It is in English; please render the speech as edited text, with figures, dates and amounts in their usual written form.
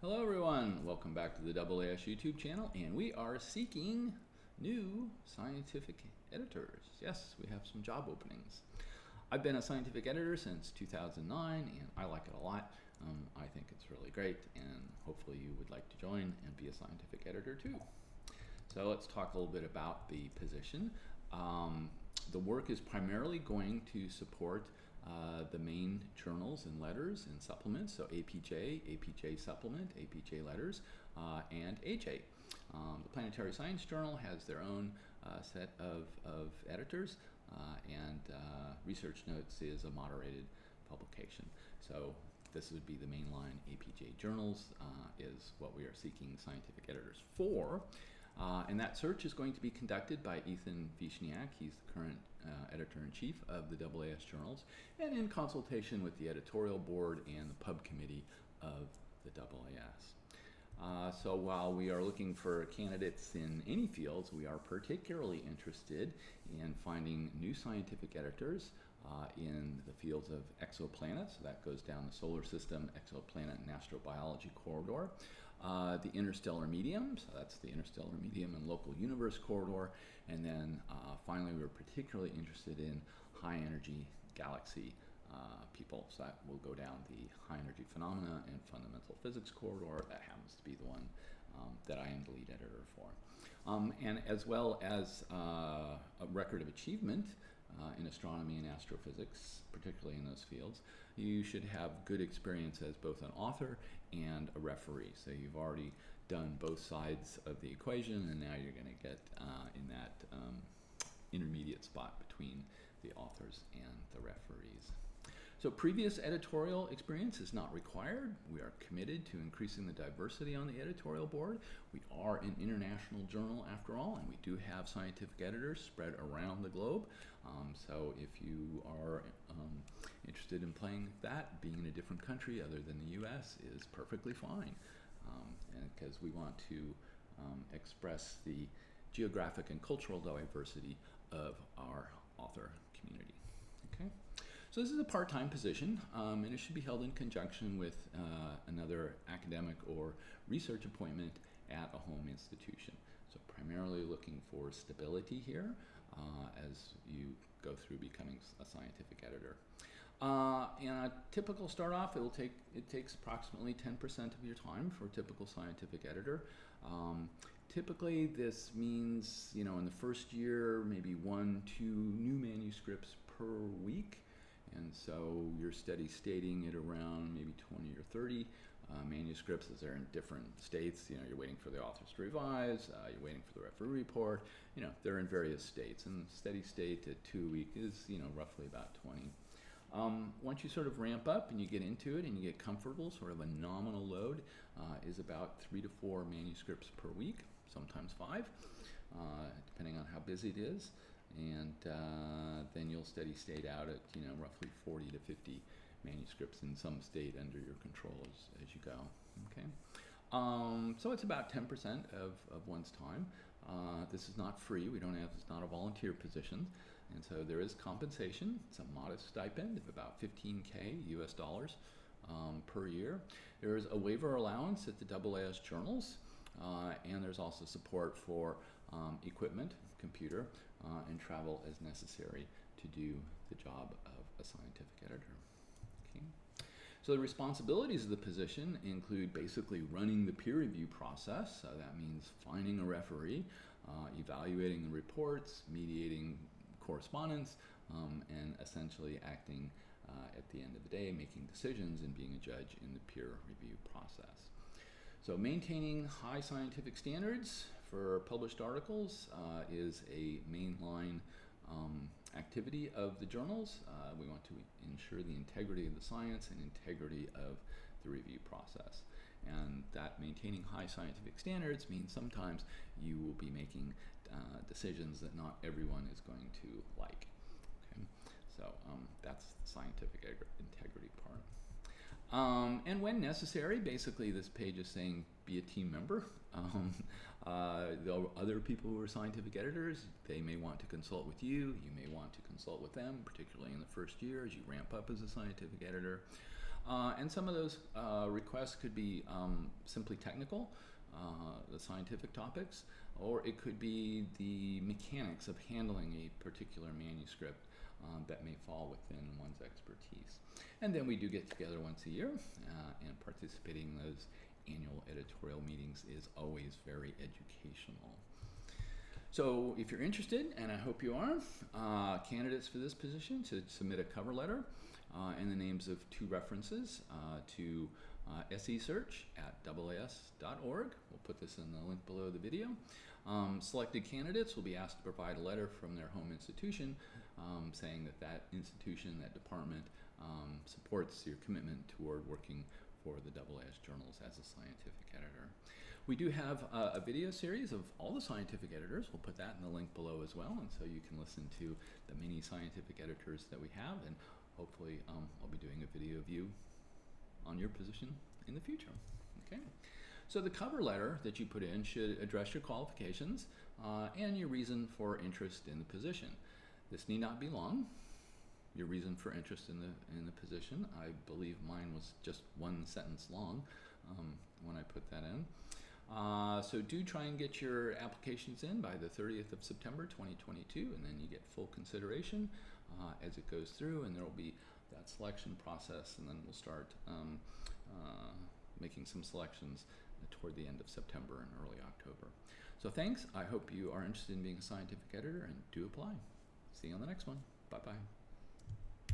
Hello everyone, welcome back to the AAS YouTube channel, and we are seeking new scientific editors. Yes, we have some job openings. I've been a scientific editor since 2009 and I like it a lot. I think it's really great, and hopefully you would like to join and be a scientific editor too. So let's talk a little bit about the position. The work is primarily going to support the main journals and letters and supplements, so APJ, APJ Supplement, APJ Letters, and AJ. The Planetary Science Journal has their own set of editors, and Research Notes is a moderated publication. So this would be the mainline APJ journals is what we are seeking scientific editors for. And that search is going to be conducted by Ethan Wieczniak. He's the current editor-in-chief of the AAS Journals, and in consultation with the editorial board and the pub committee of the AAS. So while we are looking for candidates in any fields, we are particularly interested in finding new scientific editors in the fields of exoplanets. So that goes down the solar system, exoplanet, and astrobiology corridor. The interstellar medium, so that's the interstellar medium and local universe corridor. And then finally, we're particularly interested in high energy galaxy people. So that will go down the high energy phenomena and fundamental physics corridor. That happens to be the one that I am the lead editor for. And as well as a record of achievement in astronomy and astrophysics, particularly in those fields, you should have good experience as both an author and a referee. So you've already done both sides of the equation, and now you're going to get in that intermediate spot between the authors and the referees. So previous editorial experience is not required. We are committed to increasing the diversity on the editorial board. We are an international journal after all, and we do have scientific editors spread around the globe. So if you are interested in playing that, being in a different country other than the US is perfectly fine, and because we want to express the geographic and cultural diversity of our author community. Okay. So this is a part-time position, and it should be held in conjunction with another academic or research appointment at a home institution. So primarily looking for stability here as you go through becoming a scientific editor. In a typical start off, it takes approximately 10% of your time for a typical scientific editor. Typically this means, in the first year, maybe 1-2 new manuscripts per week. And so you're steady stating it around maybe 20 or 30 manuscripts as they're in different states. You're waiting for the authors to revise, you're waiting for the referee report. They're in various states, and steady state at 2 a week is, roughly about 20. Once you sort of ramp up and you get into it and you get comfortable, sort of a nominal load is about 3 to 4 manuscripts per week, sometimes 5, depending on how busy it is. And then you'll steady state out at roughly 40 to 50 manuscripts in some state under your control as you go. Okay, so it's about 10% of one's time. This is not free. It's not a volunteer position, and so there is compensation. It's a modest stipend of about $15K US dollars per year. There is a waiver allowance at the AAS Journals, and there's also support for equipment, computer, and travel as necessary to do the job of a scientific editor. Okay. So the responsibilities of the position include basically running the peer review process. So that means finding a referee, evaluating the reports, mediating correspondence, and essentially acting at the end of the day, making decisions and being a judge in the peer review process. So maintaining high scientific standards for published articles is a mainline activity of the journals. We want to ensure the integrity of the science and integrity of the review process. And that maintaining high scientific standards means sometimes you will be making decisions that not everyone is going to like. Okay? So that's the scientific integrity part. And when necessary, basically this page is saying be a team member. The other people who are scientific editors, they may want to consult with you. You may want to consult with them, particularly in the first year as you ramp up as a scientific editor. And some of those requests could be simply technical, the scientific topics, or it could be the mechanics of handling a particular manuscript that may fall within one's expertise. And then we do get together once a year, and participating in those annual editorial meetings is always very educational. So if you're interested, and I hope you are, candidates for this position should submit a cover letter and the names of 2 references to sesearch at AAS.org. We'll put this in the link below the video. Selected candidates will be asked to provide a letter from their home institution saying that that institution, that department, supports your commitment toward working for the AAS Journals as a scientific editor. We do have a video series of all the scientific editors. We'll put that in the link below as well, and so you can listen to the many scientific editors that we have, and hopefully I'll be doing a video of you on your position in the future. Okay. So the cover letter that you put in should address your qualifications and your reason for interest in the position. This need not be long. Your reason for interest in the position, I believe mine was just 1 sentence long when I put that in. So do try and get your applications in by the 30th of September 2022, and then you get full consideration as it goes through, and there will be that selection process, and then we'll start making some selections toward the end of September and early October. So thanks. I hope you are interested in being a scientific editor and do apply. See you on the next one. Bye-bye.